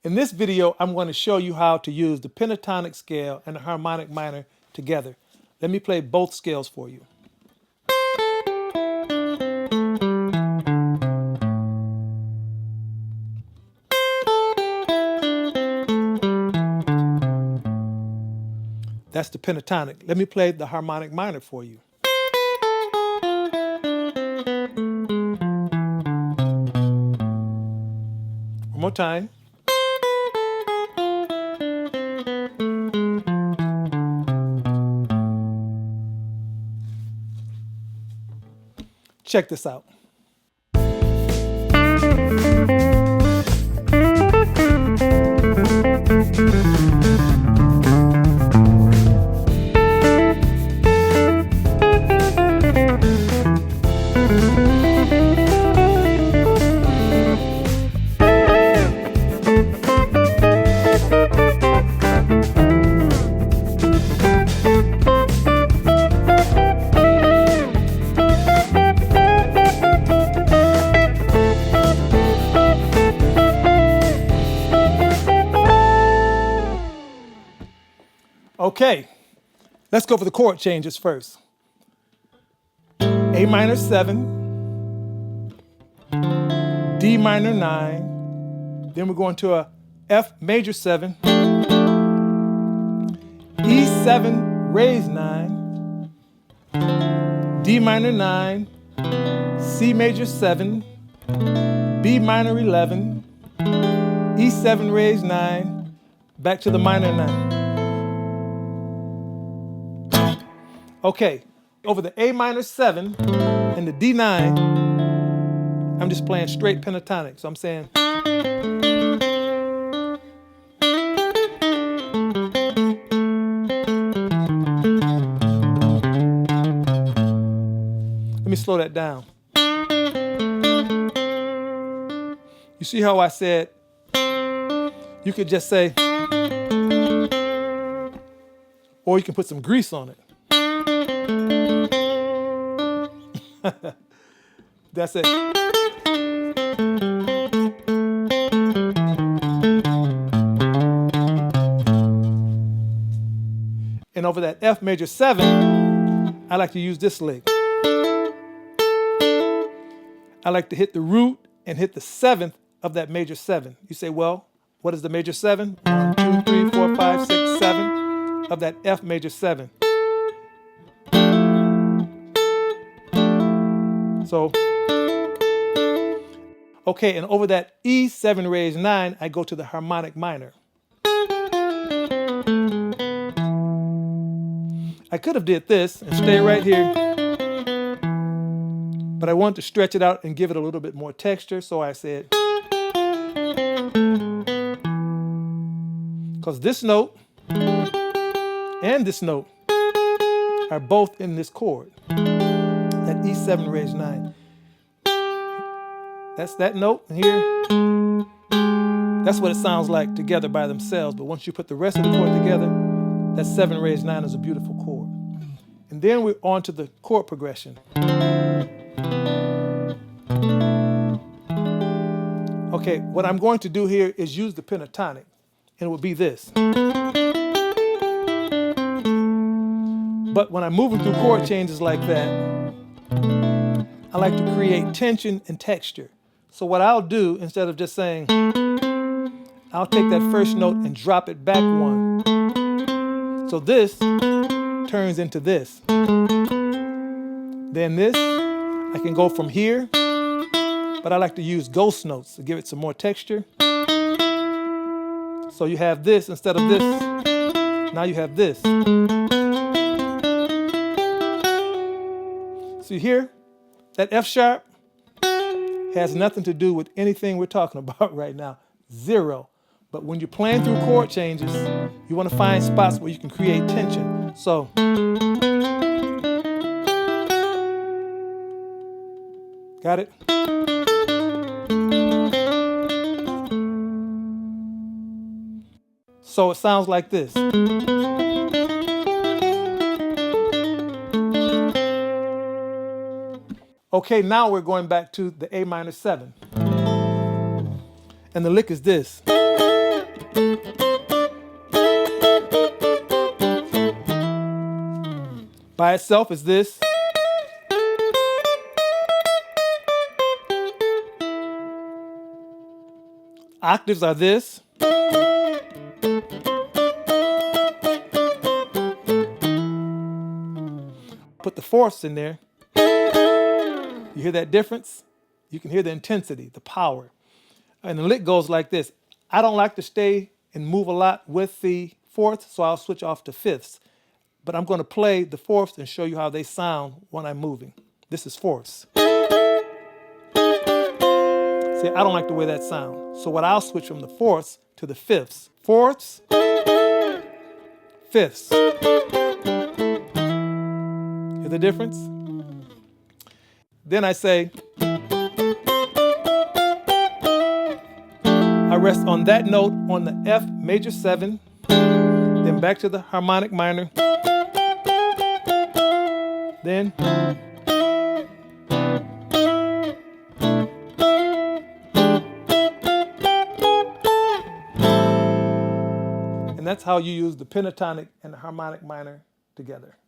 In this video, I'm going to show you how to use the pentatonic scale and the harmonic minor together. Let me play both scales for you. That's the pentatonic. Let me play the harmonic minor for you. One more time. Check this out. Okay, let's go for the chord changes first. A minor 7, D minor 9, then we're going to a F major 7, E7 raised 9, D minor 9, C major 7, B minor 11, E7 raised 9, back to the minor 9. Okay, over the A minor 7 and the D9, I'm just playing straight pentatonic. So I'm saying, let me slow that down. You see how I said, you could just say, or you can put some grease on it. That's it. And over that F major 7, I like to use this lick. I like to hit the root and hit the 7th of that major 7. You say, well, what is the major 7? 1, 2, 3, 4, 5, 6, 7 of that F major 7. So, okay, and over that E7 raised 9, I go to the harmonic minor. I could have did this and stay right here, but I wanted to stretch it out and give it a little bit more texture, so I said, because this note and this note are both in this chord. That E7 raised 9. That's that note here. That's what it sounds like together by themselves. But once you put the rest of the chord together, that 7 raised 9 is a beautiful chord. And then we're on to the chord progression. Okay, what I'm going to do here is use the pentatonic. And it will be this. But when I'm moving through chord changes like that, I like to create tension and texture. So what I'll do, instead of just saying, I'll take that first note and drop it back 1. So this turns into this. Then this, I can go from here, but I like to use ghost notes to give it some more texture. So you have this instead of this. Now you have this. See here? That F sharp has nothing to do with anything we're talking about right now. 0. But when you're playing through chord changes, you want to find spots where you can create tension. So, got it? So it sounds like this. Okay, now we're going back to the A minor 7. And the lick is this. By itself is this. Octaves are this. Put the fourths in there. You hear that difference? You can hear the intensity, the power. And the lick goes like this. I don't like to stay and move a lot with the fourths, so I'll switch off to fifths. But I'm going to play the fourths and show you how they sound when I'm moving. This is fourths. See, I don't like the way that sounds. So what I'll switch from the fourths to the fifths. Fourths, fifths. Hear the difference? Then I say, I rest on that note on the F major 7, then back to the harmonic minor, then and that's how you use the pentatonic and the harmonic minor together.